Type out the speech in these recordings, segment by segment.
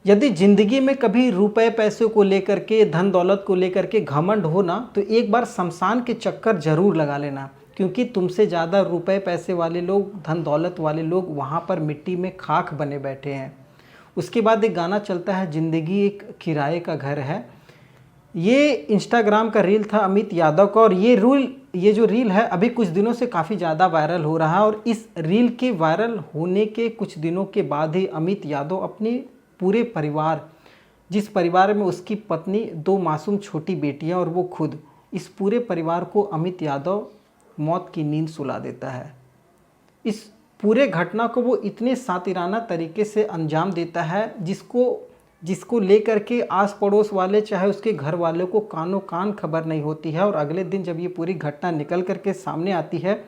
यदि ज़िंदगी में कभी रुपए पैसे को लेकर के, धन दौलत को लेकर के घमंड हो ना, तो एक बार शमशान के चक्कर ज़रूर लगा लेना, क्योंकि तुमसे ज़्यादा रुपए पैसे वाले लोग, धन दौलत वाले लोग वहाँ पर मिट्टी में खाक बने बैठे हैं। उसके बाद एक गाना चलता है, ज़िंदगी एक किराए का घर है। ये इंस्टाग्राम का रील था अमित यादव का, और ये जो रील है अभी कुछ दिनों से काफ़ी ज़्यादा वायरल हो रहा है। और इस रील के वायरल होने के कुछ दिनों के बाद ही अमित यादव अपने पूरे परिवार, जिस परिवार में उसकी पत्नी, 2 मासूम छोटी बेटियां और वो खुद, इस पूरे परिवार को अमित यादव मौत की नींद सुला देता है। इस पूरे घटना को वो इतने सातिराना तरीके से अंजाम देता है जिसको लेकर के आस पड़ोस वाले, चाहे उसके घर वालों को कानों कान खबर नहीं होती है। और अगले दिन जब ये पूरी घटना निकल करके सामने आती है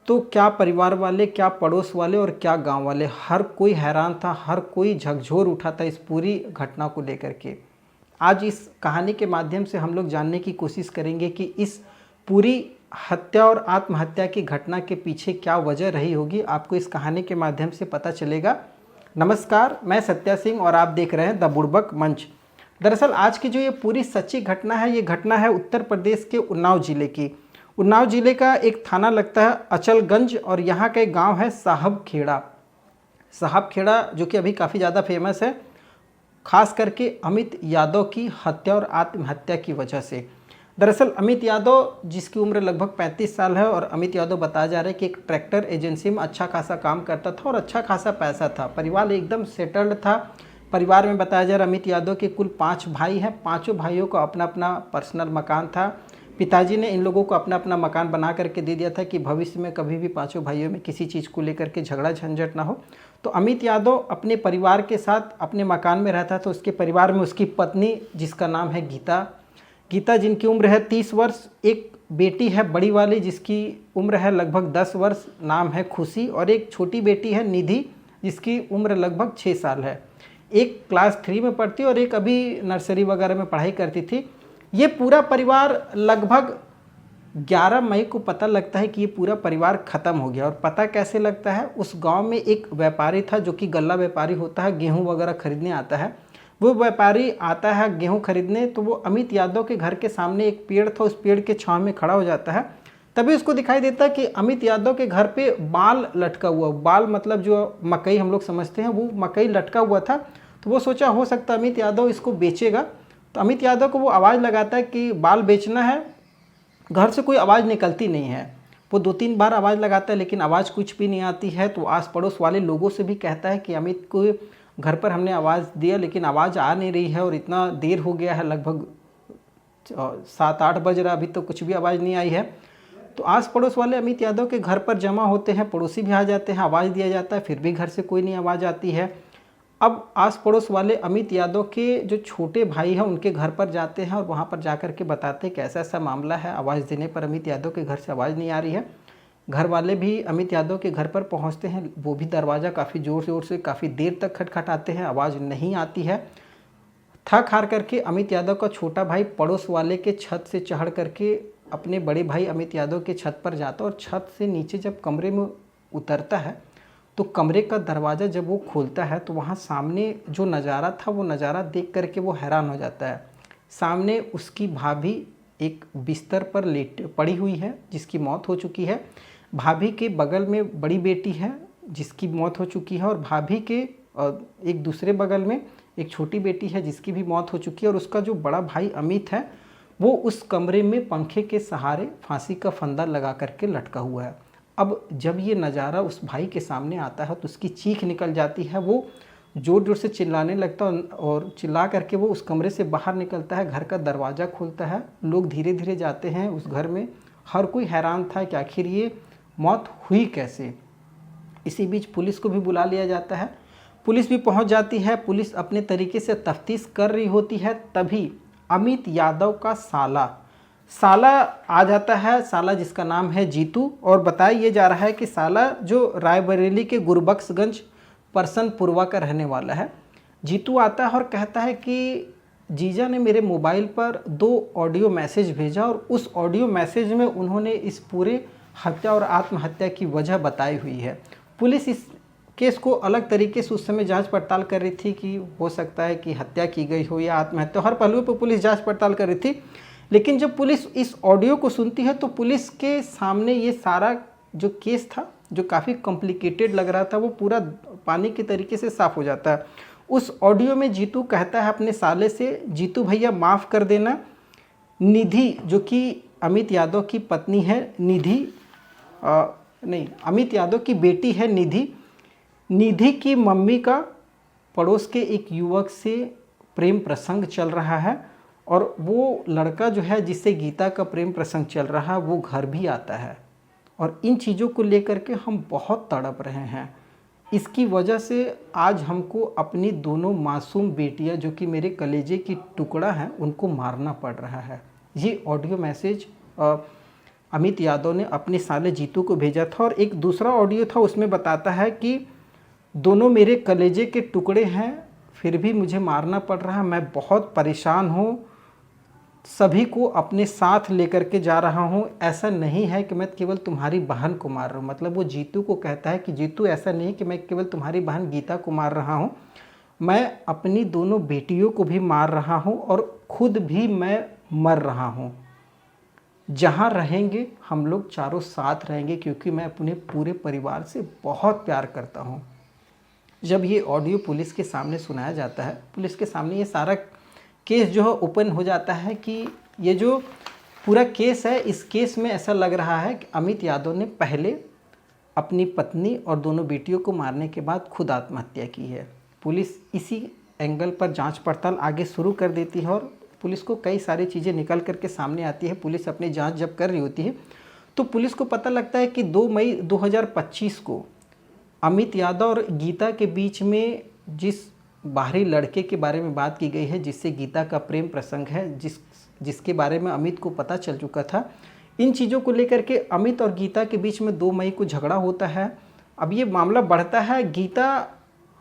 तो क्या परिवार वाले, क्या पड़ोस वाले और क्या गांव वाले, हर कोई हैरान था, हर कोई झकझोर उठा था इस पूरी घटना को लेकर के। आज इस कहानी के माध्यम से हम लोग जानने की कोशिश करेंगे कि इस पूरी हत्या और आत्महत्या की घटना के पीछे क्या वजह रही होगी। आपको इस कहानी के माध्यम से पता चलेगा। नमस्कार, मैं सत्या सिंह और आप देख रहे हैं द बुड़बक मंच। दरअसल आज की जो ये पूरी सच्ची घटना है, ये घटना है उत्तर प्रदेश के उन्नाव ज़िले की। उन्नाव ज़िले का एक थाना लगता है अचलगंज, और यहाँ का एक गांव है साहब खेड़ा। साहब खेड़ा जो कि अभी काफ़ी ज़्यादा फेमस है, खास करके अमित यादव की हत्या और आत्महत्या की वजह से। दरअसल अमित यादव, जिसकी उम्र लगभग 35 साल है, और अमित यादव बताया जा रहा है कि एक ट्रैक्टर एजेंसी में अच्छा खासा काम करता था और अच्छा खासा पैसा था। परिवार एकदम सेटल्ड था। परिवार में बताया जा रहा है अमित यादव के कुल 5 भाई हैं। पाँचों भाइयों को अपना अपना पर्सनल मकान था। पिताजी ने इन लोगों को अपना अपना मकान बना करके दे दिया था कि भविष्य में कभी भी पाँचों भाइयों में किसी चीज़ को लेकर के झगड़ा झंझट ना हो। तो अमित यादव अपने परिवार के साथ अपने मकान में रहता था। तो उसके परिवार में उसकी पत्नी, जिसका नाम है गीता, जिनकी उम्र है 30 वर्ष, एक बेटी है बड़ी वाली जिसकी उम्र है लगभग 10 वर्ष, नाम है खुशी, और एक छोटी बेटी है निधि, जिसकी उम्र लगभग 6 साल है। एक क्लास 3 में पढ़ती और एक अभी नर्सरी वगैरह में पढ़ाई करती थी। ये पूरा परिवार लगभग 11 मई को पता लगता है कि ये पूरा परिवार ख़त्म हो गया। और पता कैसे लगता है, उस गांव में एक व्यापारी था जो कि गल्ला व्यापारी होता है, गेहूं वगैरह खरीदने आता है। वो व्यापारी आता है गेहूं खरीदने, तो वो अमित यादव के घर के सामने एक पेड़ था, उस पेड़ के छांव में खड़ा हो जाता है। तभी उसको दिखाई देता है कि अमित यादव के घर पे बाल लटका हुआ, बाल मतलब जो मकई हम लोग समझते हैं, वो मकई लटका हुआ था। तो वो सोचा हो सकता है अमित यादव इसको बेचेगा। तो अमित यादव को वो आवाज़ लगाता है कि बाल बेचना है। घर से कोई आवाज़ निकलती नहीं है। वो 2-3 बार आवाज़ लगाता है लेकिन आवाज़ कुछ भी नहीं आती है। तो आस पड़ोस वाले लोगों से भी कहता है कि अमित को घर पर हमने आवाज़ दिया लेकिन आवाज़ आ नहीं रही है, और इतना देर हो गया है, लगभग 7-8 बज रहा, अभी तो कुछ भी आवाज़ नहीं आई है। तो आस पड़ोस वाले अमित यादव के घर पर जमा होते हैं, पड़ोसी भी आ जाते हैं, आवाज़ दिया जाता है, फिर भी घर से कोई नहीं आवाज़ आती है। अब आस पड़ोस वाले अमित यादव के जो छोटे भाई हैं उनके घर पर जाते हैं और वहाँ पर जाकर के बताते हैं कि ऐसा ऐसा मामला है, आवाज़ देने पर अमित यादव के घर से आवाज़ नहीं आ रही है। घर वाले भी अमित यादव के घर पर पहुँचते हैं, वो भी दरवाज़ा काफ़ी ज़ोर ज़ोर से काफ़ी देर तक खटखटाते हैं, आवाज़ नहीं आती है। थक हार करके अमित यादव का छोटा भाई पड़ोस वाले के छत से चढ़ करके अपने बड़े भाई अमित यादव के छत पर जाता है, और छत से नीचे जब कमरे में उतरता है तो कमरे का दरवाज़ा जब वो खोलता है तो वहाँ सामने जो नज़ारा था, वो नज़ारा देख करके वो हैरान हो जाता है। सामने उसकी भाभी एक बिस्तर पर लेट पड़ी हुई है, जिसकी मौत हो चुकी है। भाभी के बगल में बड़ी बेटी है जिसकी मौत हो चुकी है, और भाभी के एक दूसरे बगल में एक छोटी बेटी है जिसकी भी मौत हो चुकी है। और उसका जो बड़ा भाई अमित है, वो उस कमरे में पंखे के सहारे फांसी का फंदा लगा करके लटका हुआ है। अब जब ये नज़ारा उस भाई के सामने आता है तो उसकी चीख निकल जाती है, वो ज़ोर ज़ोर से चिल्लाने लगता है, और चिल्ला करके वो उस कमरे से बाहर निकलता है, घर का दरवाज़ा खोलता है। लोग धीरे धीरे जाते हैं उस घर में। हर कोई हैरान था कि आखिर ये मौत हुई कैसे। इसी बीच पुलिस को भी बुला लिया जाता है। पुलिस भी पहुंच जाती है। पुलिस अपने तरीके से तफ्तीश कर रही होती है। तभी अमित यादव का साला आ जाता है, साला जिसका नाम है जीतू। और बताया ये जा रहा है कि साला जो रायबरेली के गुरबख्शगंज परसनपुरवा का रहने वाला है। जीतू आता है और कहता है कि जीजा ने मेरे मोबाइल पर 2 ऑडियो मैसेज भेजा, और उस ऑडियो मैसेज में उन्होंने इस पूरे हत्या और आत्महत्या की वजह बताई हुई है। पुलिस इस केस को अलग तरीके से उस समय जांच पड़ताल कर रही थी कि हो सकता है कि हत्या की गई हो या आत्महत्या, हर पहलू पर पुलिस जांच पड़ताल कर रही थी। लेकिन जब पुलिस इस ऑडियो को सुनती है तो पुलिस के सामने ये सारा जो केस था, जो काफ़ी कॉम्प्लिकेटेड लग रहा था, वो पूरा पानी के तरीके से साफ हो जाता है। उस ऑडियो में जीतू कहता है अपने साले से, जीतू भैया माफ़ कर देना, निधि जो कि अमित यादव की पत्नी है, निधि नहीं, अमित यादव की बेटी है निधि, निधि की मम्मी का पड़ोस के एक युवक से प्रेम प्रसंग चल रहा है और वो लड़का जो है जिससे गीता का प्रेम प्रसंग चल रहा है वो घर भी आता है और इन चीज़ों को लेकर के हम बहुत तड़प रहे हैं। इसकी वजह से आज हमको अपनी दोनों मासूम बेटियां जो कि मेरे कलेजे की टुकड़ा हैं उनको मारना पड़ रहा है। ये ऑडियो मैसेज अमित यादव ने अपने साले जीतू को भेजा था और एक दूसरा ऑडियो था, उसमें बताता है कि दोनों मेरे कलेजे के टुकड़े हैं फिर भी मुझे मारना पड़ रहा है, मैं बहुत परेशान हूँ, सभी को अपने साथ लेकर के जा रहा हूँ, ऐसा नहीं है कि मैं केवल तुम्हारी बहन को मार रहा हूँ। मतलब वो जीतू को कहता है कि जीतू ऐसा नहीं कि मैं केवल तुम्हारी बहन गीता को मार रहा हूँ, मैं अपनी दोनों बेटियों को भी मार रहा हूँ और खुद भी मैं मर रहा हूँ। जहाँ रहेंगे हम लोग चारों साथ रहेंगे क्योंकि मैं अपने पूरे परिवार से बहुत प्यार करता हूँ। जब ये ऑडियो पुलिस के सामने सुनाया जाता है, पुलिस के सामने ये सारा केस जो है ओपन हो जाता है कि ये जो पूरा केस है, इस केस में ऐसा लग रहा है कि अमित यादव ने पहले अपनी पत्नी और दोनों बेटियों को मारने के बाद खुद आत्महत्या की है। पुलिस इसी एंगल पर जांच पड़ताल आगे शुरू कर देती है और पुलिस को कई सारी चीज़ें निकल करके सामने आती है। पुलिस अपनी जांच जब कर रही होती है तो पुलिस को पता लगता है कि 2 मई 2025 को अमित यादव और गीता के बीच में जिस बाहरी लड़के के बारे में बात की गई है जिससे गीता का प्रेम प्रसंग है, जिसके बारे में अमित को पता चल चुका था, इन चीज़ों को लेकर के अमित और गीता के बीच में 2 मई को झगड़ा होता है। अब ये मामला बढ़ता है, गीता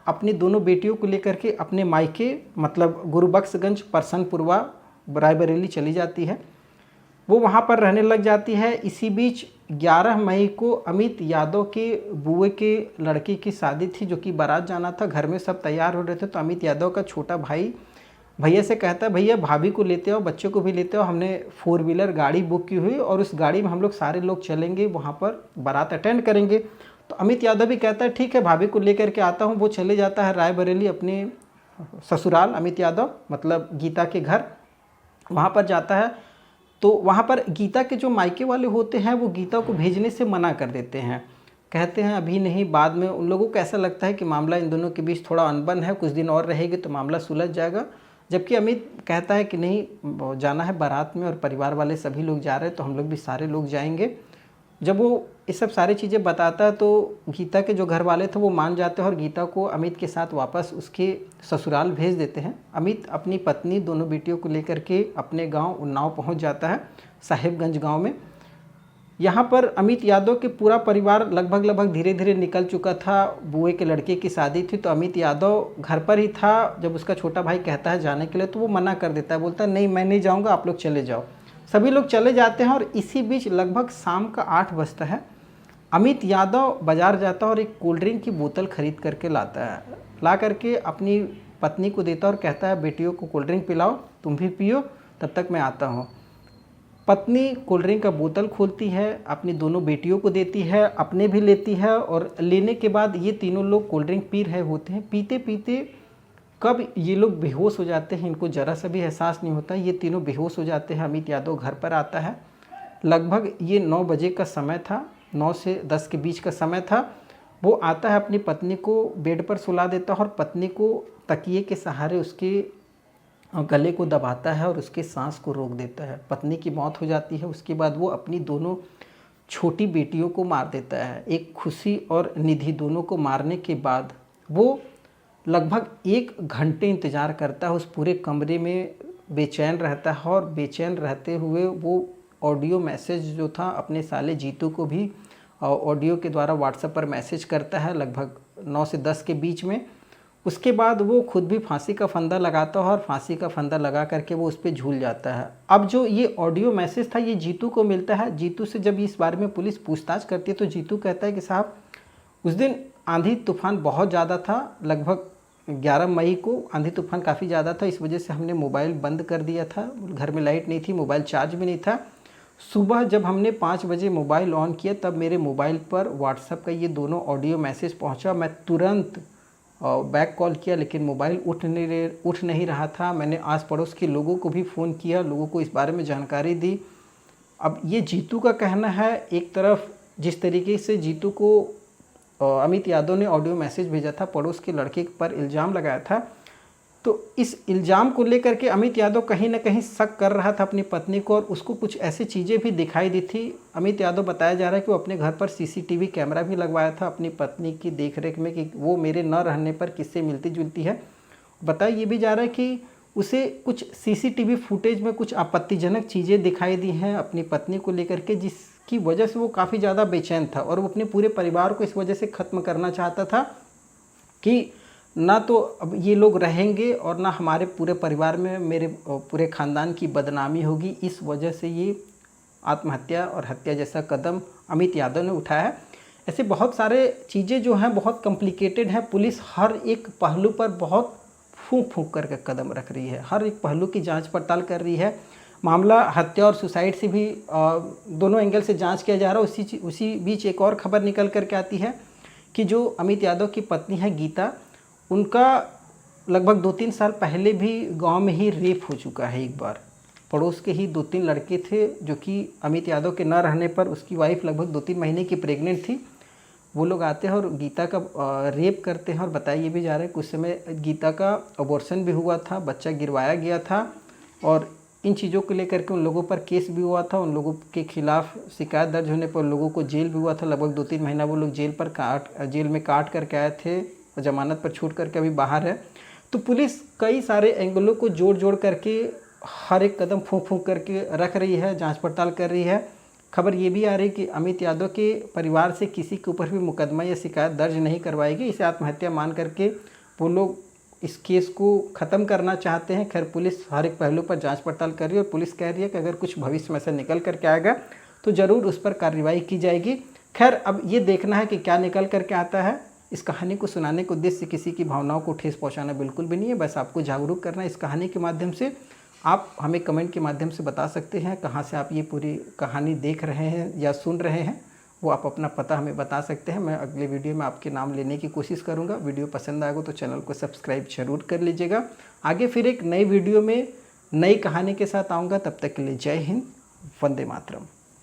अपनी दोनों बेटियों को लेकर के अपने मायके मतलब गुरुबख्शगंज परसनपुरवा रायबरेली चली जाती है, वो वहाँ पर रहने लग जाती है। इसी बीच 11 मई को अमित यादव के बुए के लड़के की शादी थी जो कि बारात जाना था, घर में सब तैयार हो रहे थे तो अमित यादव का छोटा भाई भैया से कहता है भैया भाभी को लेते आओ, बच्चों को भी लेते आओ, हमने 4 व्हीलर गाड़ी बुक की हुई और उस गाड़ी में हम लोग सारे लोग चलेंगे, वहाँ पर बारात अटेंड करेंगे। तो अमित यादव भी कहता है ठीक है भाभी को लेकर के आता हूँ। वो चले जाता है रायबरेली अपने ससुराल, अमित यादव मतलब गीता के घर, वहाँ पर जाता है। तो वहाँ पर गीता के जो मायके वाले होते हैं वो गीता को भेजने से मना कर देते हैं, कहते हैं अभी नहीं, बाद में। उन लोगों को ऐसा लगता है कि मामला इन दोनों के बीच थोड़ा अनबन है, कुछ दिन और रहेगी तो मामला सुलझ जाएगा। जबकि अमित कहता है कि नहीं, जाना है बारात में और परिवार वाले सभी लोग जा रहे हैं तो हम लोग भी सारे लोग जाएंगे। जब वो ये सब सारी चीज़ें बताता है तो गीता के जो घर वाले थे वो मान जाते हैं और गीता को अमित के साथ वापस उसके ससुराल भेज देते हैं। अमित अपनी पत्नी दोनों बेटियों को लेकर के अपने गांव उन्नाव पहुंच जाता है, साहिबगंज गांव में। यहाँ पर अमित यादव के पूरा परिवार लगभग धीरे धीरे निकल चुका था, बुए के लड़के की शादी थी तो अमित यादव घर पर ही था। जब उसका छोटा भाई कहता है जाने के लिए तो वो मना कर देता है, बोलता है नहीं मैं नहीं जाऊँगा, आप लोग चले जाओ। सभी लोग चले जाते हैं और इसी बीच लगभग शाम का 8 बजता है। अमित यादव बाज़ार जाता है और एक कोल्ड ड्रिंक की बोतल खरीद करके लाता है, ला करके अपनी पत्नी को देता है और कहता है बेटियों को कोल्ड ड्रिंक पिलाओ, तुम भी पियो, तब तक मैं आता हूँ। पत्नी कोल्ड ड्रिंक का बोतल खोलती है, अपनी दोनों बेटियों को देती है, अपने भी लेती है और लेने के बाद ये तीनों लोग कोल्ड ड्रिंक पी रहे होते हैं। पीते पीते कब ये लोग बेहोश हो जाते हैं इनको ज़रा सा भी एहसास नहीं होता। ये तीनों बेहोश हो जाते हैं। अमित यादव घर पर आता है, लगभग ये 9 बजे का समय था, 9 से 10 के बीच का समय था। वो आता है, अपनी पत्नी को बेड पर सुला देता है और पत्नी को तकिए के सहारे उसके गले को दबाता है और उसके सांस को रोक देता है। पत्नी की मौत हो जाती है। उसके बाद वो अपनी दोनों छोटी बेटियों को मार देता है। एक खुशी और निधि दोनों को मारने के बाद वो लगभग 1 घंटे इंतज़ार करता है, उस पूरे कमरे में बेचैन रहता है और बेचैन रहते हुए वो ऑडियो मैसेज जो था अपने साले जीतू को भी ऑडियो के द्वारा व्हाट्सएप पर मैसेज करता है लगभग 9 से 10 के बीच में। उसके बाद वो खुद भी फांसी का फंदा लगाता है और फांसी का फंदा लगा करके वो उस पर झूल जाता है। अब जो ये ऑडियो मैसेज था ये जीतू को मिलता है। जीतू से जब इस बारे में पुलिस पूछताछ करती है तो जीतू कहता है कि साहब उस दिन आंधी तूफान बहुत ज़्यादा था, लगभग 11 मई को आंधी तूफान काफ़ी ज़्यादा था। इस वजह से हमने मोबाइल बंद कर दिया था, घर में लाइट नहीं थी, मोबाइल चार्ज भी नहीं था। सुबह जब हमने 5 बजे मोबाइल ऑन किया तब मेरे मोबाइल पर व्हाट्सएप का ये दोनों ऑडियो मैसेज पहुंचा। मैं तुरंत बैक कॉल किया, लेकिन मोबाइल उठ नहीं रहा था। मैंने आस पड़ोस के लोगों को भी फ़ोन किया, लोगों को इस बारे में जानकारी दी। अब ये जीतू का कहना है, एक तरफ जिस तरीके से जीतू को अमित यादव ने ऑडियो मैसेज भेजा था, पड़ोस के लड़के पर इल्ज़ाम लगाया था, तो इस इल्ज़ाम को लेकर के अमित यादव कहीं ना कहीं शक कर रहा था अपनी पत्नी को, और उसको कुछ ऐसी चीज़ें भी दिखाई दी थी। अमित यादव बताया जा रहा है कि वो अपने घर पर सीसीटीवी कैमरा भी लगवाया था अपनी पत्नी की देखरेख में, कि वो मेरे न रहने पर किससे मिलती जुलती है। बताया ये भी जा रहा है कि उसे कुछ सीसीटीवी फुटेज में कुछ आपत्तिजनक चीज़ें दिखाई दी हैं अपनी पत्नी को लेकर के, जिसकी वजह से वो काफ़ी ज़्यादा बेचैन था, और वो अपने पूरे परिवार को इस वजह से ख़त्म करना चाहता था कि ना तो अब ये लोग रहेंगे और ना हमारे पूरे परिवार में मेरे पूरे ख़ानदान की बदनामी होगी। इस वजह से ये आत्महत्या और हत्या जैसा कदम अमित यादव ने उठाया है। ऐसे बहुत सारे चीज़ें जो हैं बहुत कॉम्प्लिकेटेड हैं। पुलिस हर एक पहलू पर बहुत फूंक फूंक करके कदम रख रही है, हर एक पहलू की जांच पड़ताल कर रही है। मामला हत्या और सुसाइड से भी दोनों एंगल से जांच किया जा रहा है। उसी बीच एक और खबर निकल करके आती है कि जो अमित यादव की पत्नी है गीता, उनका लगभग 2-3 साल पहले भी गांव में ही रेप हो चुका है एक बार। पड़ोस के ही 2-3 लड़के थे जो कि अमित यादव के न रहने पर, उसकी वाइफ लगभग 2-3 महीने की प्रेग्नेंट थी, वो लोग आते हैं और गीता का रेप करते हैं। और बताया ये भी जा रहा है कुछ समय गीता का अबॉर्शन भी हुआ था, बच्चा गिरवाया गया था, और इन चीज़ों को लेकर के उन लोगों पर केस भी हुआ था। उन लोगों के खिलाफ शिकायत दर्ज होने पर उन लोगों को जेल भी हुआ था। लगभग 2-3 महीना वो लोग जेल में काट करके आए थे, जमानत पर छूट करके अभी बाहर है। तो पुलिस कई सारे एंगलों को जोड़ करके हर एक कदम फूंक करके रख रही है, जांच पड़ताल कर रही है। खबर ये भी आ रही है कि अमित यादव के परिवार से किसी के ऊपर भी मुकदमा या शिकायत दर्ज नहीं करवाएगी। इसे आत्महत्या मान करके वो लोग इस केस को ख़त्म करना चाहते हैं। खैर पुलिस हर एक पहलू पर जांच पड़ताल कर रही है, और पुलिस कह रही है कि अगर कुछ भविष्य में से निकल करके आएगा तो ज़रूर उस पर कार्रवाई की जाएगी। खैर अब ये देखना है कि क्या निकल करके आता है। इस कहानी को सुनाने के उद्देश्य से किसी की भावनाओं को ठेस पहुंचाना बिल्कुल भी नहीं है, बस आपको जागरूक करना है। इस कहानी के माध्यम से आप हमें कमेंट के माध्यम से बता सकते हैं कहाँ से आप ये पूरी कहानी देख रहे हैं या सुन रहे हैं, वो आप अपना पता हमें बता सकते हैं। मैं अगले वीडियो में आपके नाम लेने की कोशिश करूँगा। वीडियो पसंद आएगा तो चैनल को सब्सक्राइब जरूर कर लीजिएगा। आगे फिर एक नई वीडियो में नई कहानी के साथ आऊँगा, तब तक के लिए जय हिंद, वंदे मातरम।